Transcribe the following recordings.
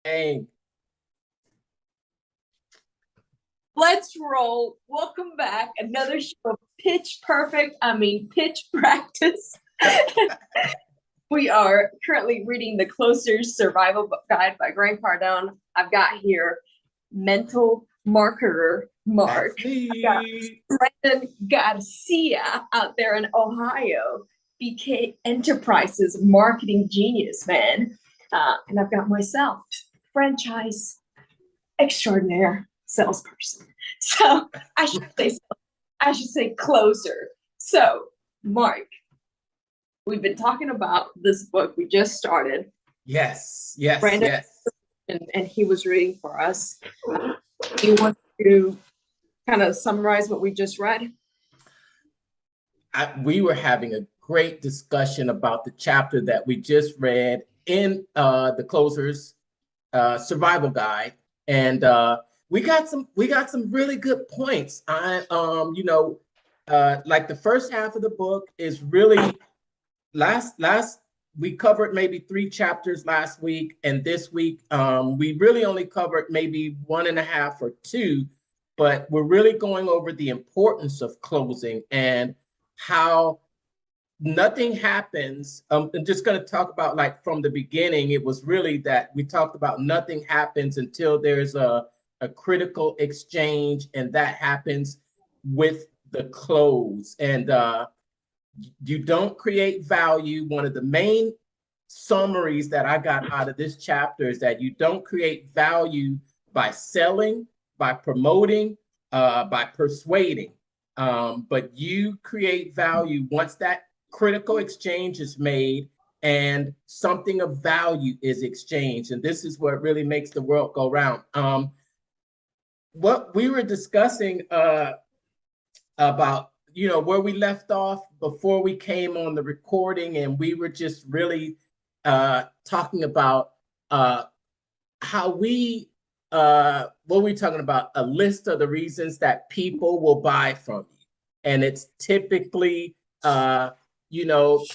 Hey. Let's roll. Welcome back. Another show, Pitch Perfect. Pitch Practice. We are currently reading the Closer's Survival Guide by Grant Cardone. I've got here mental marketer Mark. I've got Brandon Garcia out there in Ohio, BK Enterprises marketing genius, man. And I've got myself, franchise extraordinaire salesperson. So I should say closer. So Mark, we've been talking about this book we just started. Yes. Brandon, and he was reading for us. Do you want to kind of summarize what we just read? We were having a great discussion about the chapter that we just read in the Closer's Survival Guide, and we got some really good points. Like the first half of the book is really last we covered maybe 3 chapters last week, and this week we really only covered maybe 1.5 or 2, but we're really going over the importance of closing and how nothing happens. I'm just going to talk about, like, from the beginning. It was really that we talked about nothing happens until there's a critical exchange, and that happens with the close. And you don't create value. One of the main summaries that I got out of this chapter is that you don't create value by selling, by promoting, by persuading, but you create value once that critical exchange is made and something of value is exchanged. And this is what really makes the world go round. What we were discussing about, where we left off before we came on the recording, and we were just really talking about how we, what were we talking about? A list of the reasons that people will buy from you. And it's typically,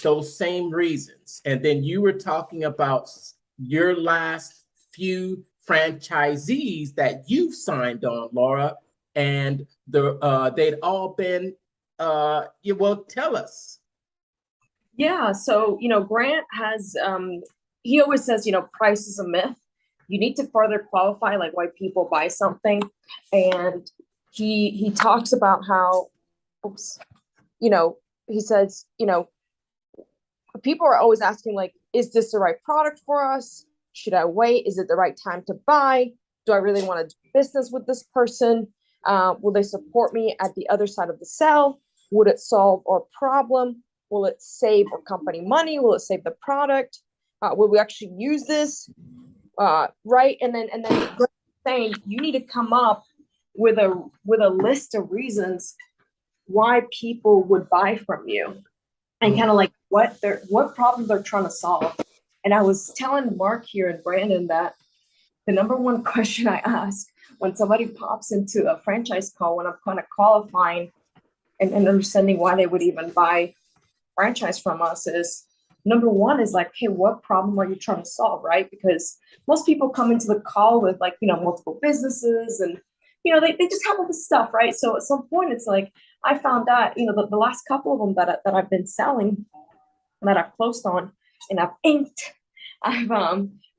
those same reasons. And then you were talking about your last few franchisees that you've signed on, Laura, and they'd all been, tell us. Yeah, so Grant has he always says, price is a myth. You need to further qualify like why people buy something. And he talks about how he says, people are always asking, like, is this the right product for us? Should I wait? Is it the right time to buy? Do I really want to do business with this person? Will they support me at the other side of the sale? Would it solve our problem? Will it save our company money? Will it save the product? Will we actually use this? Right? And then saying you need to come up with a list of reasons why people would buy from you, and kind of like what problems they're trying to solve. And I was telling Mark here and Brandon that the number one question I ask when somebody pops into a franchise call, when I'm kind of qualifying and understanding why they would even buy franchise from us, is number one is like, hey, what problem are you trying to solve, right? Because most people come into the call with, like, multiple businesses, and they just have all this stuff, right? So at some point it's like, I found out, the last couple of them that I've been selling, that I've closed on and I've inked, I've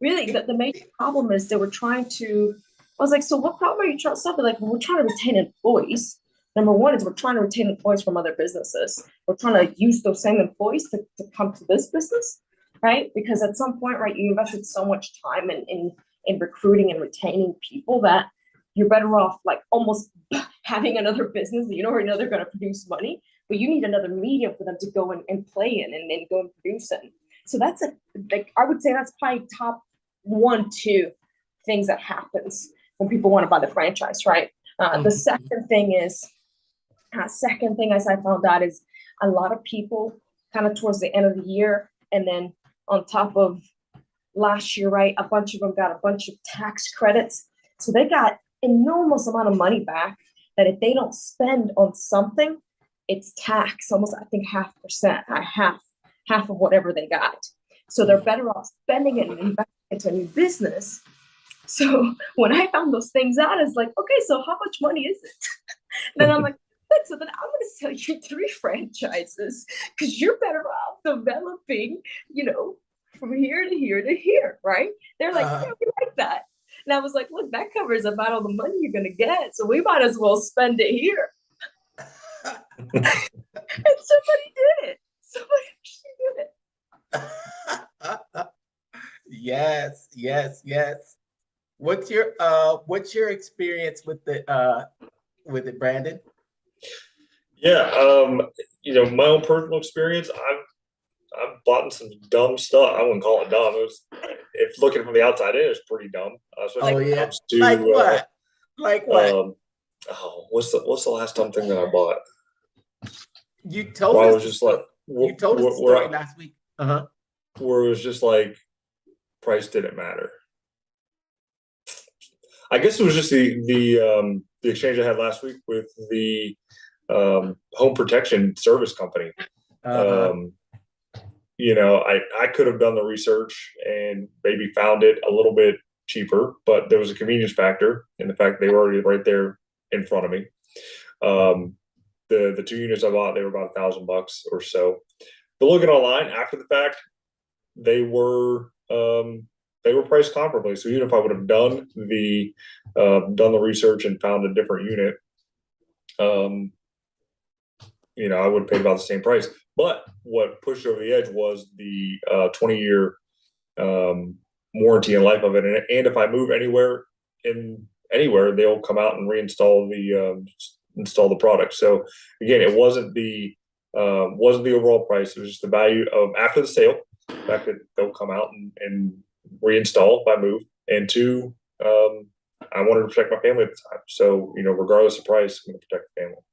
really, the major problem is they were trying to, I was like, so what problem are you trying to solve? They're like, well, we're trying to retain employees. Number one is we're trying to retain employees from other businesses. We're trying to use those same employees to come to this business, right? Because at some point, right, you invested so much time in recruiting and retaining people that you're better off, like, almost having another business that you already know they're going to produce money, but you need another medium for them to go and play in and then go and produce in. So that's I would say that's probably top 1-2 things that happens when people want to buy the franchise, right? The second thing as I found out is a lot of people kind of towards the end of the year, and then on top of last year, right, a bunch of them got a bunch of tax credits. So they got enormous amount of money back that if they don't spend on something, it's tax, almost, I think, 0.5%, half of whatever they got. So they're better off spending it and investing into a new business So when I found those things out, it's like, okay, so how much money is it? Then I'm like, good, so then I'm going to sell you 3 franchises because you're better off developing, from here to here to here, right? They're like, yeah, we like that. And I was like, look, that covers about all the money you're going to get. So we might as well spend it here. And somebody did it. Somebody actually did it. Yes, yes, yes. What's your experience with it, Brandon? Yeah, my own personal experience, I've bought some dumb stuff. I wouldn't call it dumb. It was, if looking from the outside in, it's pretty dumb. Especially when it comes to like what? Like what? What's the last dumb thing that I bought? You told where us I was just like, you told us the story last week. Where it was just like price didn't matter. I guess it was just the exchange I had last week with the home protection service company. I could have done the research and maybe found it a little bit cheaper, but there was a convenience factor in the fact they were already right there in front of me. The 2 units I bought, they were about $1,000 or so. But looking online after the fact, they were priced comparably. So even if I would have done the research and found a different unit, I would have paid about the same price. But what pushed over the edge was the 20-year warranty and life of it. And if I move anywhere, they'll come out and reinstall install the product. So again, it wasn't the overall price. It was just the value of after the sale, the fact that they'll come out and reinstall if I move. And 2, I wanted to protect my family at the time. So, regardless of price, I'm going to protect the family.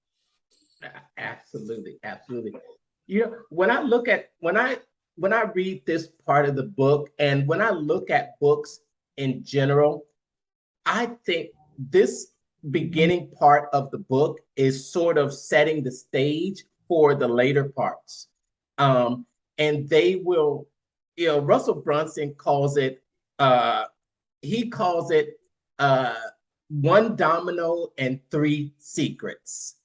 Absolutely, absolutely. When I read this part of the book, and when I look at books in general, I think this beginning part of the book is sort of setting the stage for the later parts. And they will, Russell Brunson calls it, one domino and 3 secrets.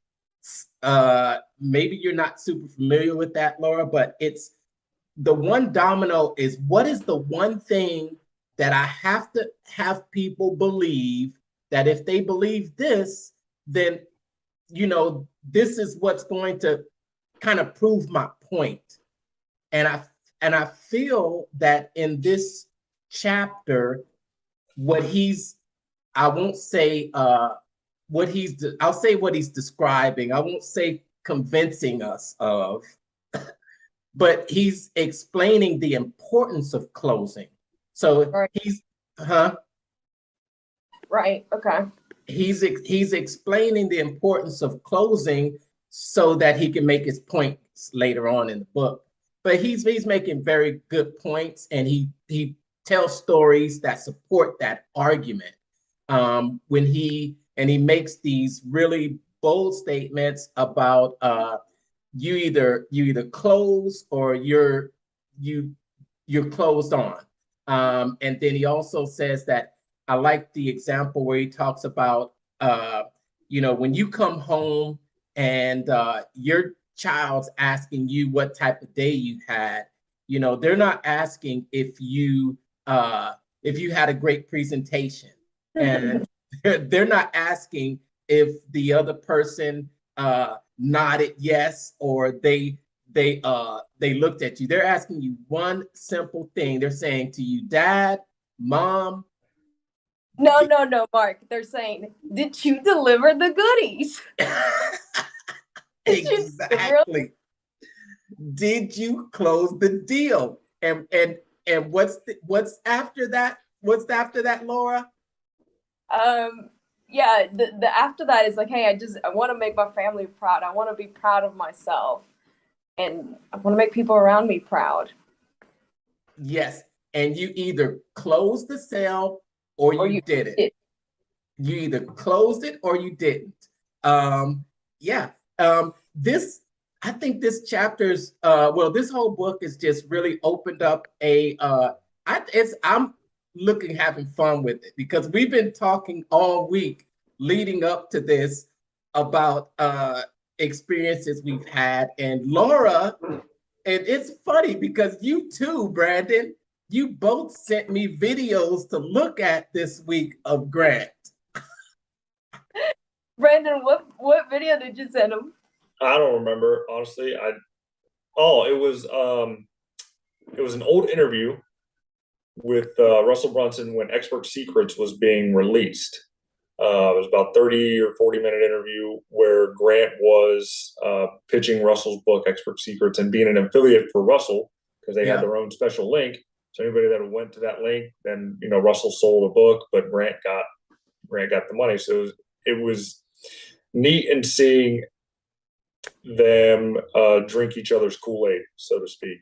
Maybe you're not super familiar with that, Laura, but it's the one domino is what is the one thing that I have to have people believe that if they believe this, then, this is what's going to kind of prove my point. And I feel that in this chapter, I'll say what he's describing. I won't say convincing us of, but he's explaining the importance of closing. So right. Right. Okay. He's explaining the importance of closing so that he can make his points later on in the book. But he's making very good points, and he tells stories that support that argument. When he makes these really bold statements about you either close or you're closed on. And then he also says that, I like the example where he talks about when you come home and your child's asking you what type of day you had, they're not asking if you had a great presentation, and they're not asking if the other person nodded yes or they looked at you. They're asking you one simple thing. They're saying to you, Dad, Mom. No, Mark. They're saying, did you deliver the goodies? Exactly. Did you close the deal? And what's after that? What's after that, Laura? Yeah, the after that is like, hey, I want to make my family proud. I want to be proud of myself, and I want to make people around me proud. Yes, and you either closed the sale or you didn't. You either closed it or you didn't. I think this chapter's this whole book is just really opened up I'm having fun with it because we've been talking all week leading up to this about experiences we've had. And Laura, and it's funny because you too, Brandon, you both sent me videos to look at this week of Grant. Brandon, what video did you send him? I don't remember, honestly. It was an old interview with Russell Brunson when Expert Secrets was being released. It was about 30 or 40-minute interview where Grant was pitching Russell's book, Expert Secrets, and being an affiliate for Russell because they had their own special link. So anybody that went to that link, then Russell sold a book, but Grant got the money. So it was neat in seeing them drink each other's Kool-Aid, so to speak.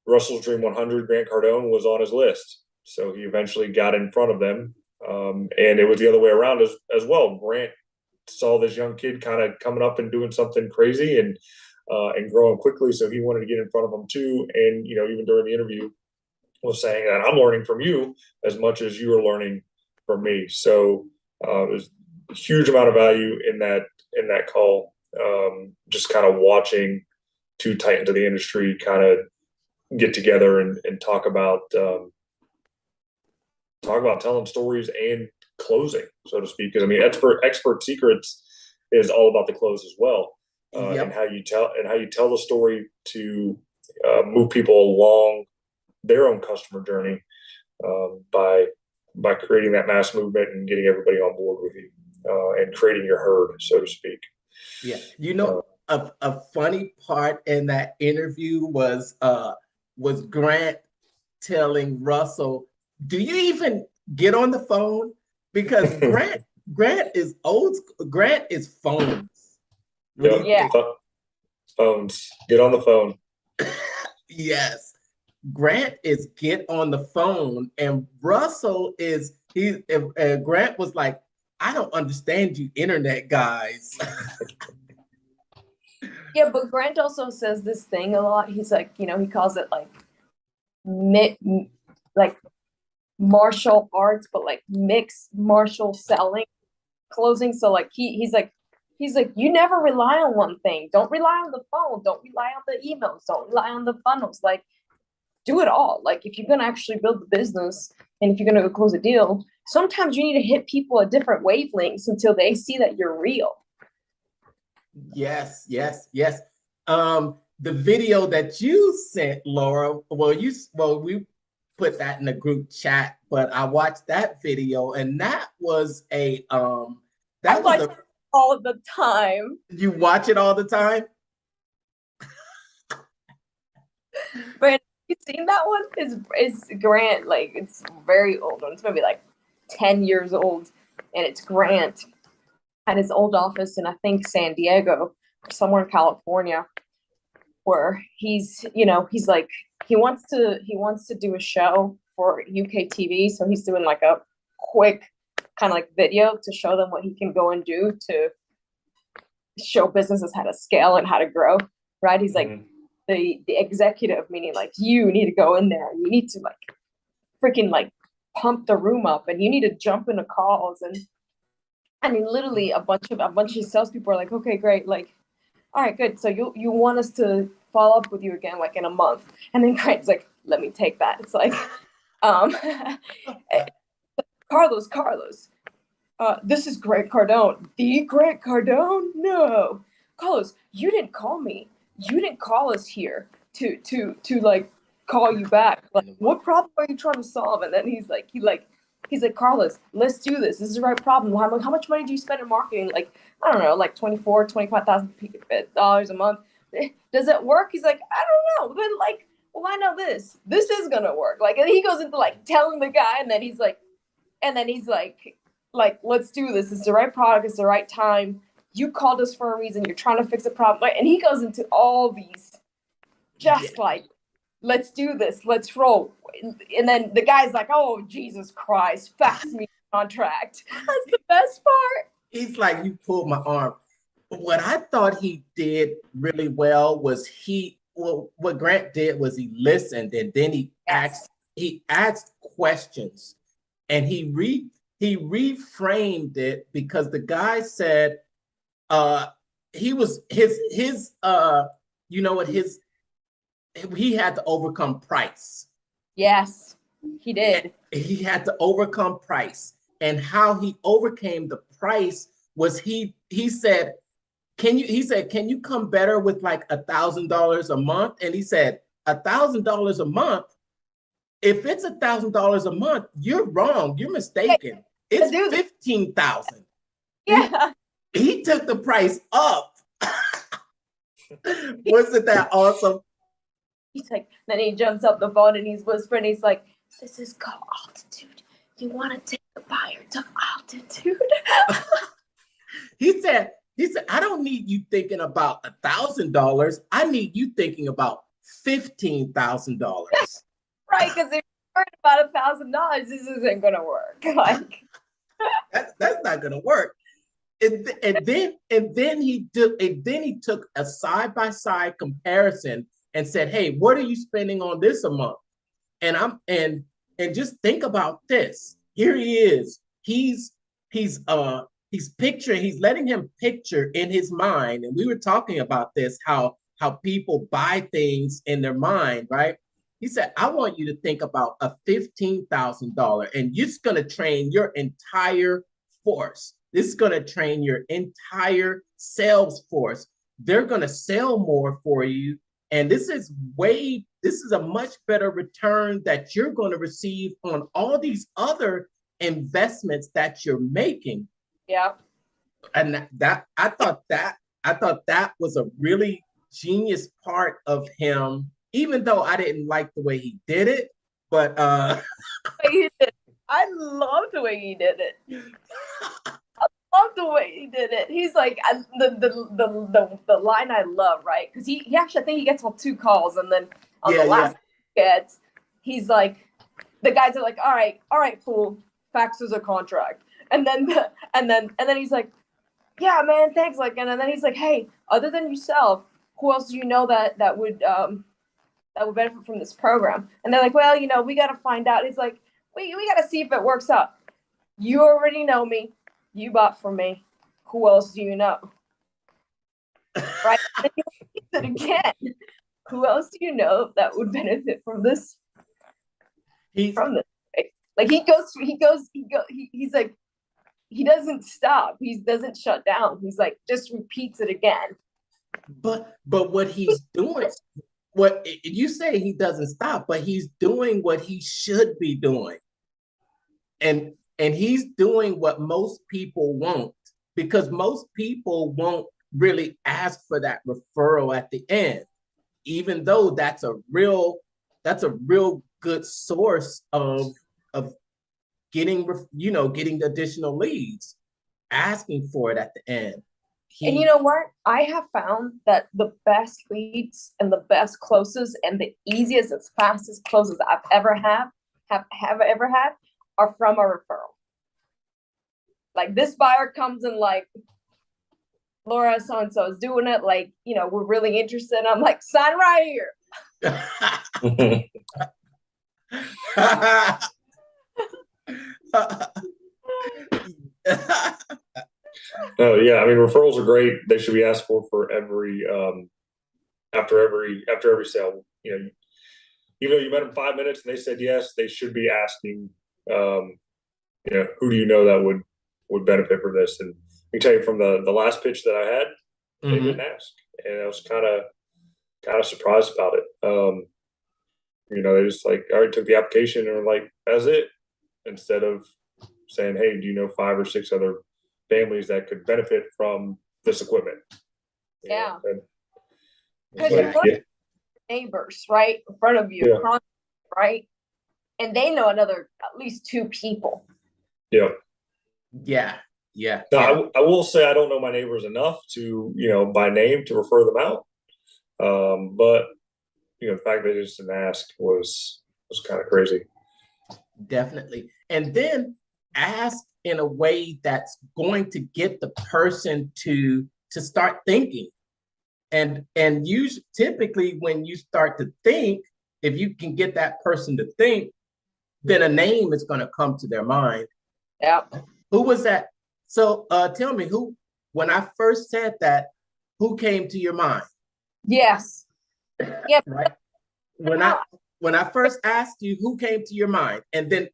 Russell's Dream 100, Grant Cardone, was on his list. So he eventually got in front of them. And it was the other way around as well. Grant saw this young kid kind of coming up and doing something crazy and growing quickly. So he wanted to get in front of them too. And, even during the interview was saying that I'm learning from you as much as you are learning from me. So there's a huge amount of value in that call. Just kind of watching two titans of the industry kind of get together and talk about telling stories and closing, so to speak. Because Expert Secrets is all about the close as well, and how you tell the story to move people along their own customer journey by creating that mass movement and getting everybody on board with you and creating your herd, so to speak. Yeah, a funny part in that interview was Grant telling Russell, do you even get on the phone? Because Grant is old. Grant is phones. Phones. Get on the phone. Yes. Grant is get on the phone, and Russell is Grant was like, I don't understand you internet guys. Yeah, but Grant also says this thing a lot. He's like, he calls it like martial arts, but like mixed martial selling, closing. So like he's like, you never rely on one thing. Don't rely on the phone. Don't rely on the emails. Don't rely on the funnels. Like, do it all. Like, if you're gonna actually build the business and if you're gonna go close a deal, sometimes you need to hit people at different wavelengths until they see that you're real. Yes. The video that you sent, Laura, we put that in the group chat, but I watched that video, and that was all the time. You watch it all the time? But you seen that one? It's Grant, like it's very old one. It's maybe like 10 years old, and it's Grant at his old office in I think San Diego, somewhere in California, where he's like he wants to do a show for UK TV, so he's doing like a quick kind of like video to show them what he can go and do to show businesses how to scale and how to grow, right? He's like the executive, meaning like you need to go in there and you need to like freaking like pump the room up and you need to jump into calls. And I mean, literally a bunch of salespeople are like, okay, great. Like, all right, good. So you want us to follow up with you again, like in a month. And then Grant's like, let me take that. It's like, Carlos, this is Grant Cardone. The Grant Cardone? No. Carlos, you didn't call me. You didn't call us here to like call you back. Like, what problem are you trying to solve? And then he's like, Carlos, let's do this. This is the right problem. How much money do you spend in marketing? Like, I don't know, like $25,000 a month. Does it work? He's like, I don't know. But like, well, I know this. This is gonna work. Like, and he goes into like telling the guy, and then he's like, let's do this. It's the right product. It's the right time. You called us for a reason. You're trying to fix a problem. Like, and he goes into all these, like, let's do this. Let's roll. And then the guy's like, oh, Jesus Christ, fax me a contract. That's the best part. He's like, you pulled my arm. What I thought he did really well was what Grant did was he listened, and then he asked questions, and he reframed it, because the guy said he was his you know what, he had to overcome price. Yes, he did. He had to overcome price, and how he overcame the price was he said, can you come better with like $1,000 a month? And he said, $1,000 a month. If it's $1,000 a month, you're wrong. You're mistaken. It's 15,000. Yeah. He took the price up. Wasn't that awesome? He's like, then he jumps up the phone and he's whispering. He's like, "This is called altitude. You want to take the buyer to altitude." He said, I don't need you thinking about $1,000. I need you thinking about $15,000. Right, because if you're worried about $1,000, this isn't gonna work. Like, that's not gonna work. And then he took a side-by-side comparison and said, "Hey, what are you spending on this a month?" And just think about this. Here he is. He's letting him picture in his mind. And we were talking about this, how people buy things in their mind, right? He said, I want you to think about a $15,000, and you're just going to train your entire force. This is going to train your entire sales force. They're going to sell more for you. And this is a much better return that you're going to receive on all these other investments that you're making. yeah. And I thought that was a really genius part of him, even though I didn't like the way he did it. But I love the way he did it. I love the way he did it. He's like, the line I love, right? Because he actually, I think he gets on 2 calls, and then on the last he's like, the guys are like, all right, fool, faxes a contract. And then he's like, yeah, man, thanks. Like, and then he's like, hey, other than yourself, who else do you know that would benefit from this program? And they're like, well, we got to find out. He's like, we got to see if it works out. You already know me. You bought from me. Who else do you know? Right? And he repeats it again. Who else do you know that would benefit from this? Right? Like he's like, he doesn't stop. He doesn't shut down. He's like, just repeats it again. But what he's doing, what you say, he doesn't stop, but he's doing what he should be doing. And he's doing what most people won't, because most people won't really ask for that referral at the end, even though that's a real good source of getting additional leads, asking for it at the end. And you know what? I have found that the best leads and the best closes and the easiest and fastest closes I've ever had are from a referral. Like, this buyer comes and like, Laura so-and-so is doing it. Like, we're really interested. I'm like, sign right here. Oh yeah, I mean, referrals are great. They should be asked for every after every sale. Even though you met them 5 minutes and they said yes, they should be asking, who do you know that would benefit from this? And I can tell you from the last pitch that I had, they didn't ask, and I was kind of surprised about it. They just like, all right, took the application and were like, that's it, instead of saying, hey, do you know 5 or 6 other families that could benefit from this equipment? Yeah. Because you're looking at neighbors, right, in front of you, right? And they know at least 2 people. Yeah. Yeah. Yeah. Now, I will say I don't know my neighbors enough to, by name to refer them out. But the fact that they just didn't ask was kind of crazy. Definitely. And then ask in a way that's going to get the person to start thinking. And you typically, when you start to think, if you can get that person to think, then a name is going to come to their mind. Yeah. Who was that? So tell me, who, when I first said that, who came to your mind? Yes. Yeah. Right. When I first asked you, who came to your mind, and then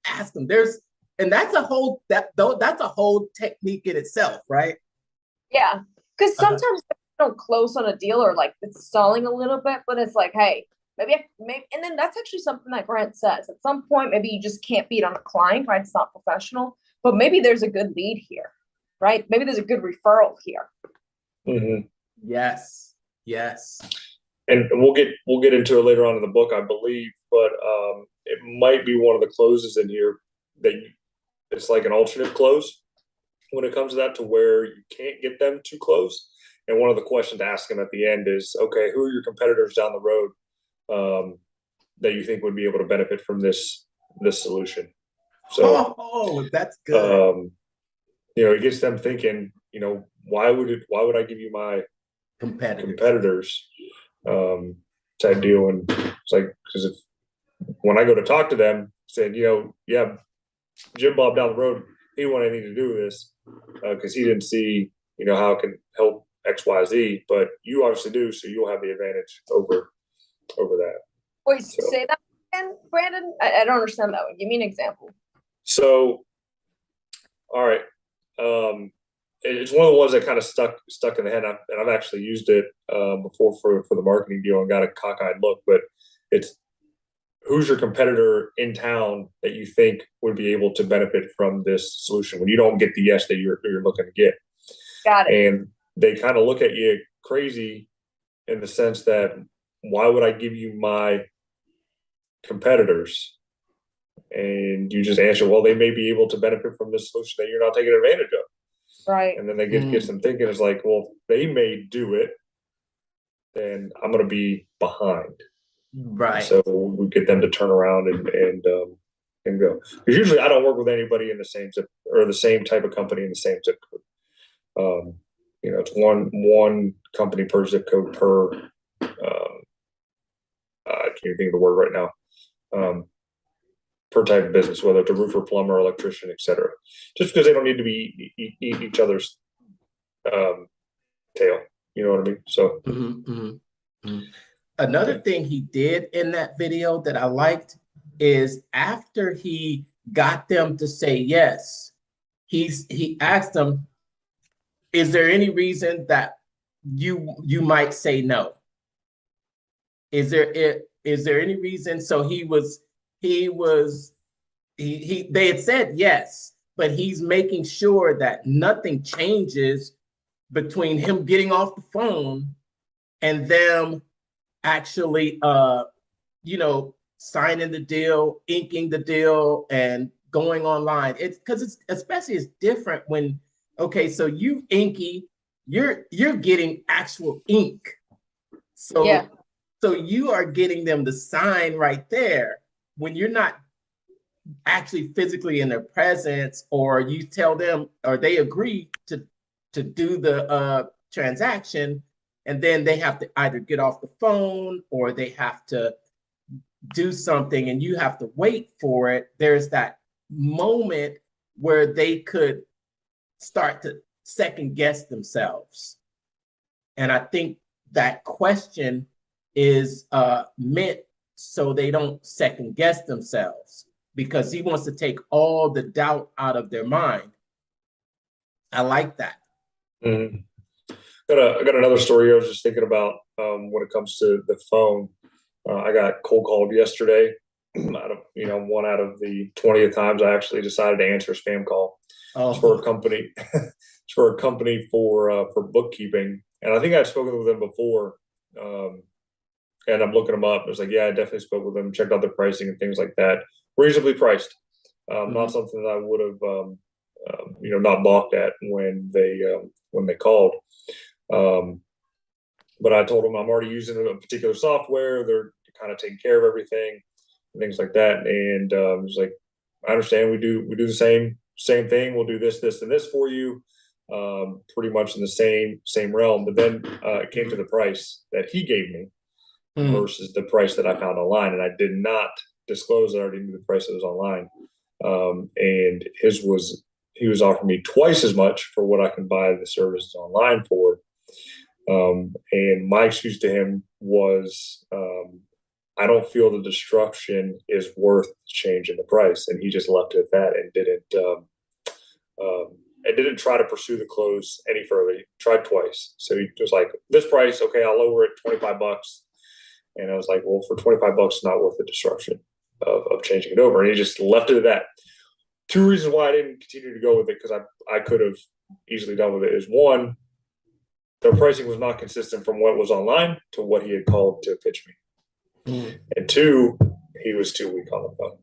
ask them, and that's a whole that's a whole technique in itself, right? Yeah. Because sometimes I don't close on a deal, or like it's stalling a little bit, but it's like, hey, maybe, and then that's actually something that Grant says. At some point, maybe you just can't beat on a client, right? It's not professional, but maybe there's a good lead here, right? Maybe there's a good referral here. Mm-hmm. Yes. Yes. And we'll get into it later on in the book, I believe, but it might be one of the closes in here that it's like an alternate close when it comes to that, to where you can't get them to close. And one of the questions to ask them at the end is, okay, who are your competitors down the road that you think would be able to benefit from this solution? So, that's good. It gets them thinking, why would I give you my competitors type deal? And it's like, because when I go to talk to them, saying, yeah, Jim Bob down the road, he didn't want anything to do with this because he didn't see, how it can help XYZ, but you obviously do, so you'll have the advantage over that. Wait, say that again, Brandon? I don't understand that one. Give me an example. So, all right. It's one of the ones that kind of stuck in the head, and I've actually used it before for the marketing deal and got a cockeyed look. But it's, who's your competitor in town that you think would be able to benefit from this solution when you don't get the yes that you're looking to get? Got it. And they kind of look at you crazy in the sense that, why would I give you my competitors? And you just answer, well, they may be able to benefit from this solution that you're not taking advantage of. Right. And then they gets them thinking, it's like, well, if they may do it, then I'm going to be behind. Right. So we get them to turn around and go. Because usually I don't work with anybody in the same zip or the same type of company in the same zip code. It's one company per zip code per. I can't even think of the word right now. Per type of business, whether it's a roofer, plumber, electrician, etc. Just because they don't need to be eat each other's tail. You know what I mean? So. Another thing he did in that video that I liked is, after he got them to say yes, he asked them, is there any reason that you might say no? Is there any reason? So they had said yes, but he's making sure that nothing changes between him getting off the phone and them actually signing the deal, inking the deal, and going online. It's because it's different when, okay, so you inky, you're getting actual ink. So yeah. So you are getting them to sign right there when you're not actually physically in their presence, or you tell them, or they agree to do the transaction, and then they have to either get off the phone or they have to do something and you have to wait for it. There's that moment where they could start to second guess themselves. And I think that question is meant so they don't second guess themselves, because he wants to take all the doubt out of their mind. I like that. Mm-hmm. I got another story I was just thinking about when it comes to the phone. I got cold called yesterday. One out of the 20th times I actually decided to answer a spam call. Oh. It's for a company. It's for a company for bookkeeping, and I think I've spoken with them before. And I'm looking them up. I was like, yeah, I definitely spoke with them, checked out their pricing and things like that. Reasonably priced. Not something that I would have, not balked at when they called. But I told them I'm already using a particular software. They're kind of taking care of everything and things like that. And it was like, I understand we do the same thing. We'll do this, and this for you. pretty much in the same realm. But then it came to the price that he gave me versus the price that I found online, and I did not disclose. I already knew the price that was online, and he was offering me twice as much for what I can buy the services online for. And my excuse to him was, I don't feel the disruption is worth changing the price, and he just left it at that and didn't try to pursue the close any further. He tried twice, so he was like, "This price, okay, I'll lower it $25." And I was like, "Well, for $25, it's not worth the disruption of changing it over." And he just left it at that. Two reasons why I didn't continue to go with it, because I could have easily done with it, is one, their pricing was not consistent from what was online to what he had called to pitch me. And two, he was too weak on the phone.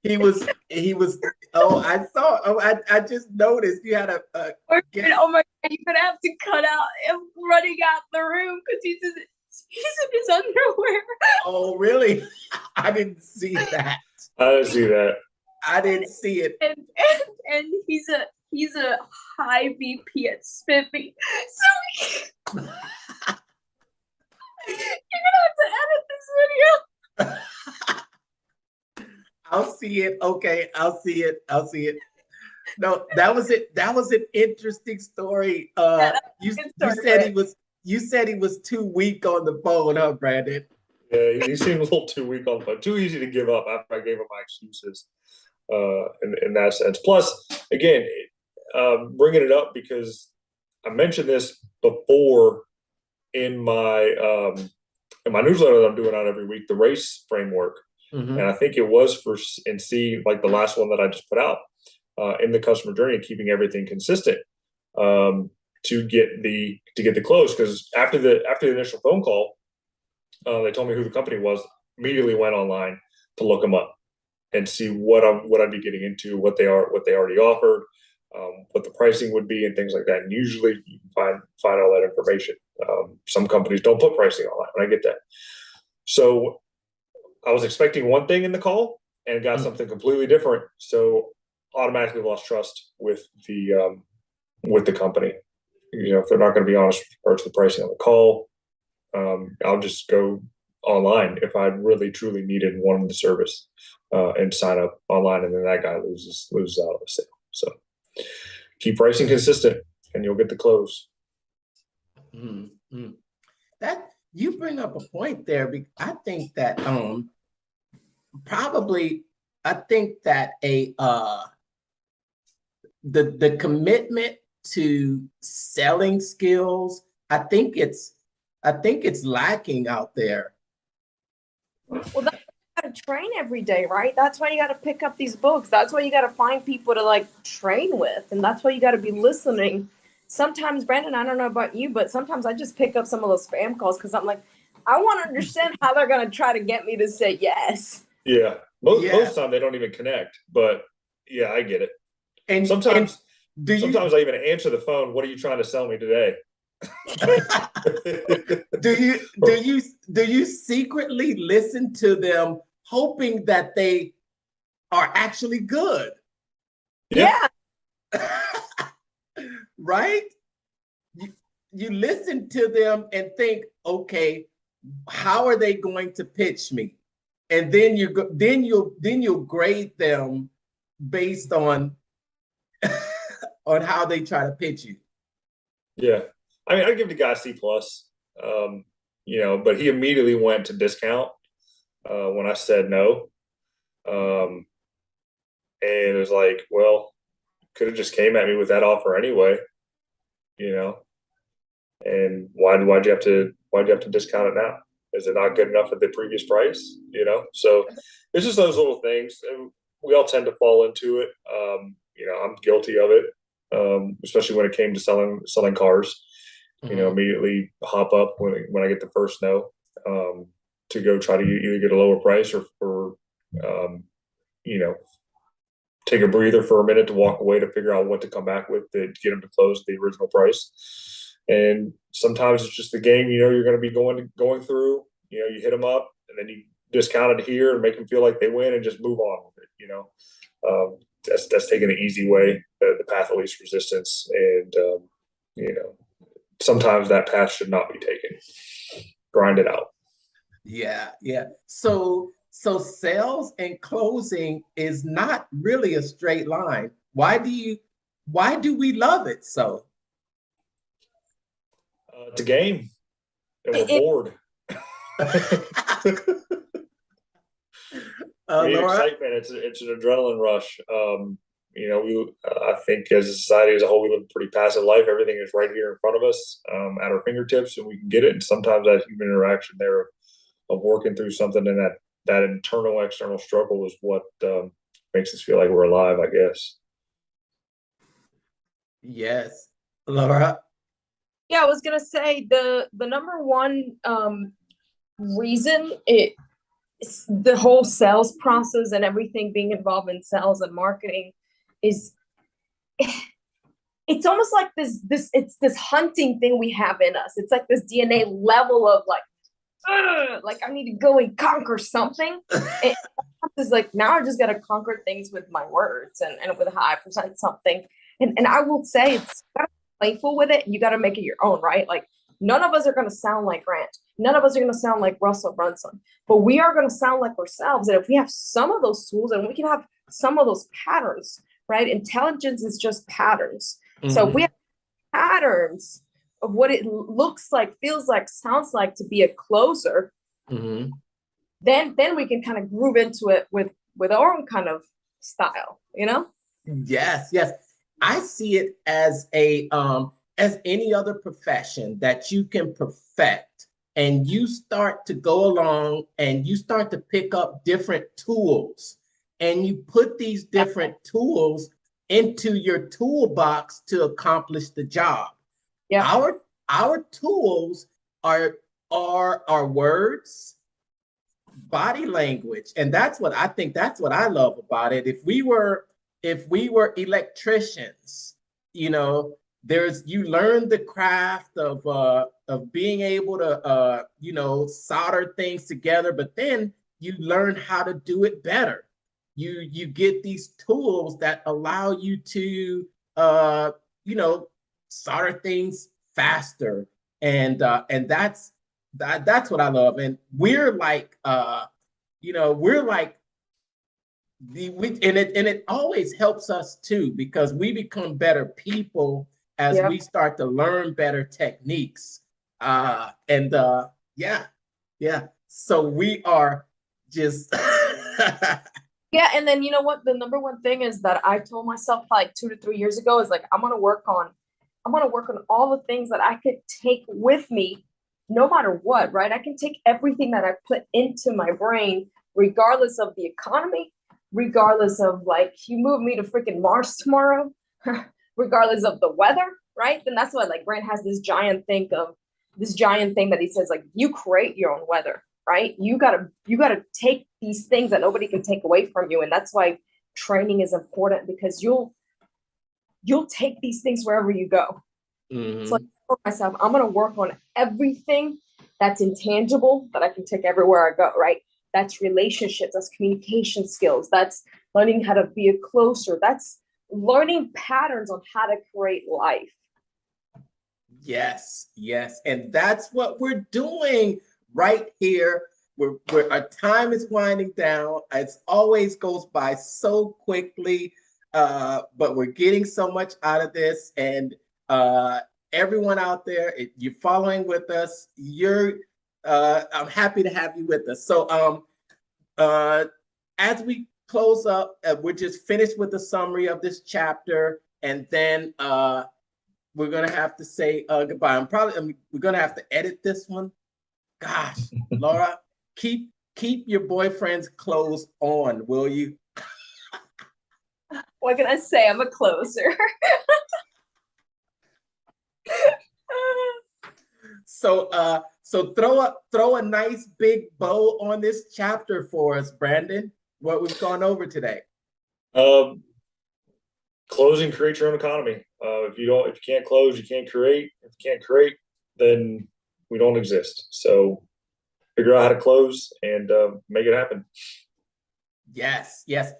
He was. Oh, I just noticed you had a oh my God, you're gonna have to cut out him running out the room because he's in his underwear. Oh, really? I didn't see that. I didn't see that. I didn't see it. And he's a high VP at Spiffy. So you're gonna have to edit this video. I'll see it. Okay, I'll see it. No, that was it. That was an interesting story. You said he was too weak on the phone, huh, Brandon? Yeah, he seemed a little too weak on the phone. Too easy to give up after I gave him my excuses in that sense. Plus, again, bringing it up because I mentioned this before in my newsletter that I'm doing out every week, the race framework. And I think it was for NC, like the last one that I just put out, in the customer journey, keeping everything consistent to get the close. Because after the initial phone call, they told me who the company was. Immediately went online to look them up and see what I'd be getting into, what they already offered, what the pricing would be, and things like that. And usually you can find all that information. Some companies don't put pricing online, and I get that. So I was expecting one thing in the call and got something completely different. So automatically lost trust with the company. You know, if they're not going to be honest with regards to the pricing on the call, I'll just go online if I really truly needed and wanted the service and sign up online, and then that guy loses out on the sale. So keep pricing consistent, and you'll get the close. That you bring up a point there. I think that the commitment to selling skills, I think it's lacking out there. Well, that's why you gotta train every day, right? That's why you gotta pick up these books. That's why you gotta find people to like train with, and that's why you gotta be listening. Sometimes, Brandon, I don't know about you, but sometimes I just pick up some of those spam calls because I'm like, I want to understand how they're gonna try to get me to say yes. Yeah. Most of the time they don't even connect, but yeah, I get it. And sometimes I even answer the phone. What are you trying to sell me today? do you secretly listen to them hoping that they are actually good? Yeah. Right? You listen to them and think, okay, how are they going to pitch me? And then you'll grade them based on on how they try to pitch you. Yeah. I mean, I give the guy C+, you know, but he immediately went to discount when I said no. And it was like, well, could have just came at me with that offer anyway, you know. And why'd you have to discount it now? Is it not good enough at the previous price? You know, so it's just those little things, and we all tend to fall into it. You know, I'm guilty of it, especially when it came to selling cars. You know, immediately hop up when I get the first no, to go try to either get a lower price or you know, take a breather for a minute to walk away to figure out what to come back with to get them to close the original price. And sometimes it's just the game, you know, you're going to be going through, you know, you hit them up and then discounted here and make them feel like they win and just move on with it. You know, that's taking the easy way, the path of least resistance, and you know, sometimes that path should not be taken. Grind it out. Yeah, yeah. So sales and closing is not really a straight line. Why do we love it so? It's a game, and we're It- bored. We need Laura? excitement. It's an adrenaline rush. You know, I think as a society as a whole, we live a pretty passive life. Everything is right here in front of us, at our fingertips, and we can get it. And sometimes that human interaction there of working through something, and that internal external struggle is what makes us feel like we're alive, I guess. Yes. Laura? Yeah, I was gonna say the number one reason the whole sales process and everything being involved in sales and marketing is it's almost like it's this hunting thing we have in us. It's like this DNA level of like I need to go and conquer something. It's like now I just gotta conquer things with my words and with how I present something. And I will say it's playful with it. You gotta make it your own, right? Like none of us are gonna sound like Grant. None of us are gonna sound like Russell Brunson, but we are gonna sound like ourselves. And if we have some of those tools and we can have some of those patterns, right? Intelligence is just patterns. Mm-hmm. So if we have patterns of what it looks like, feels like, sounds like to be a closer, Mm-hmm. then we can kind of groove into it with our own kind of style, you know? Yes, yes. I see it as as any other profession that you can perfect, and you start to go along and you start to pick up different tools, and you put these different tools into your toolbox to accomplish the job. Yeah. Our tools are our words, body language, and that's what I love about it. If we were electricians, you know, you learn the craft of being able to you know, solder things together, but then you learn how to do it better. You get these tools that allow you to you know, solder things faster, and that's what I love. And we're like you know, we're like and it always helps us too, because we become better people as we start to learn better techniques. Yeah, yeah. So we are just Yeah, and then you know what? The number one thing is that I told myself like 2 to 3 years ago is like I'm gonna work on all the things that I could take with me, no matter what, right? I can take everything that I put into my brain, regardless of the economy, regardless of like you move me to freaking Mars tomorrow, regardless of the weather, right? Then that's why like Grant has this giant thing that he says like you create your own weather, right? You gotta take these things that nobody can take away from you, and that's why training is important, because you'll take these things wherever you go. mm-hmm. So like, for myself, I'm gonna work on everything that's intangible that I can take everywhere I go, right? That's relationships, that's communication skills, that's learning how to be a closer, that's learning patterns on how to create life. Yes, yes. And that's what we're doing right here. Our time is winding down. It always goes by so quickly, but we're getting so much out of this. And everyone out there, if you're following with us, I'm happy to have you with us. So as we close up, we're just finished with the summary of this chapter, and then we're gonna have to say goodbye. We're gonna have to edit this one. Gosh, Laura, keep your boyfriend's clothes on, will you? What can I say? I'm a closer. So throw a nice big bow on this chapter for us, Brandon. What we've gone over today. Closing creates your own economy. If you can't close, you can't create. If you can't create, then we don't exist. So figure out how to close and make it happen. Yes, yes.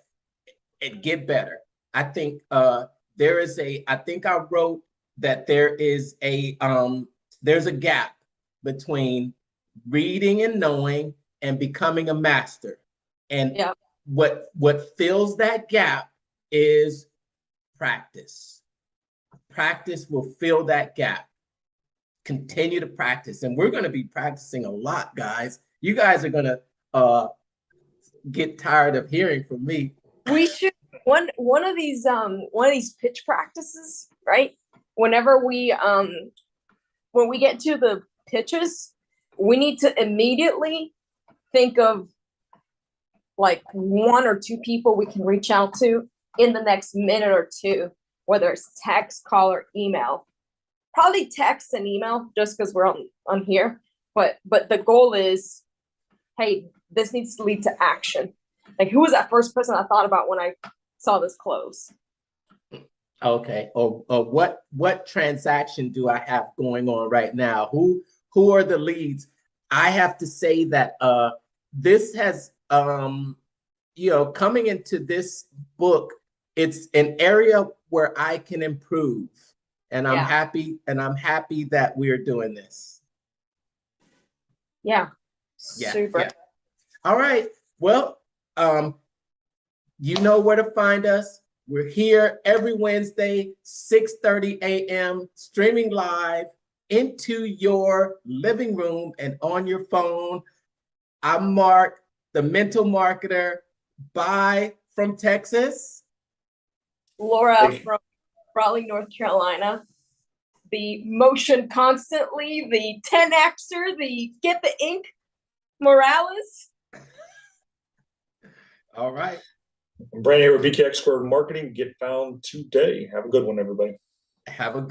And get better. I think there is I think I wrote that there's a gap between reading and knowing and becoming a master. And Yeah. what fills that gap is practice. Practice will fill that gap. Continue to practice. And we're going to be practicing a lot, guys. You guys are going to get tired of hearing from me. We should one of these pitch practices, right? Whenever when we get to the pitches, we need to immediately think of like 1 or 2 people we can reach out to in the next minute or 2, whether it's text, call, or email. Probably text and email, just because we're on here. But the goal is, hey, this needs to lead to action. Like, who was that first person I thought about when I saw this close? Okay. Or what transaction do I have going on right now? Who are the leads? I have to say that this has coming into this book, it's an area where I can improve. And I'm happy that we're doing this. Yeah. Super. Yeah. All right. Well, you know where to find us. We're here every Wednesday, 6:30 a.m., streaming live into your living room and on your phone. I'm Mark, the mental marketer. Bye from Texas. Laura from Raleigh, North Carolina. The motion constantly, the 10Xer, the get the ink, Morales. All right. I'm Brandon here with BKX Squared Marketing. Get found today. Have a good one, everybody. Have a good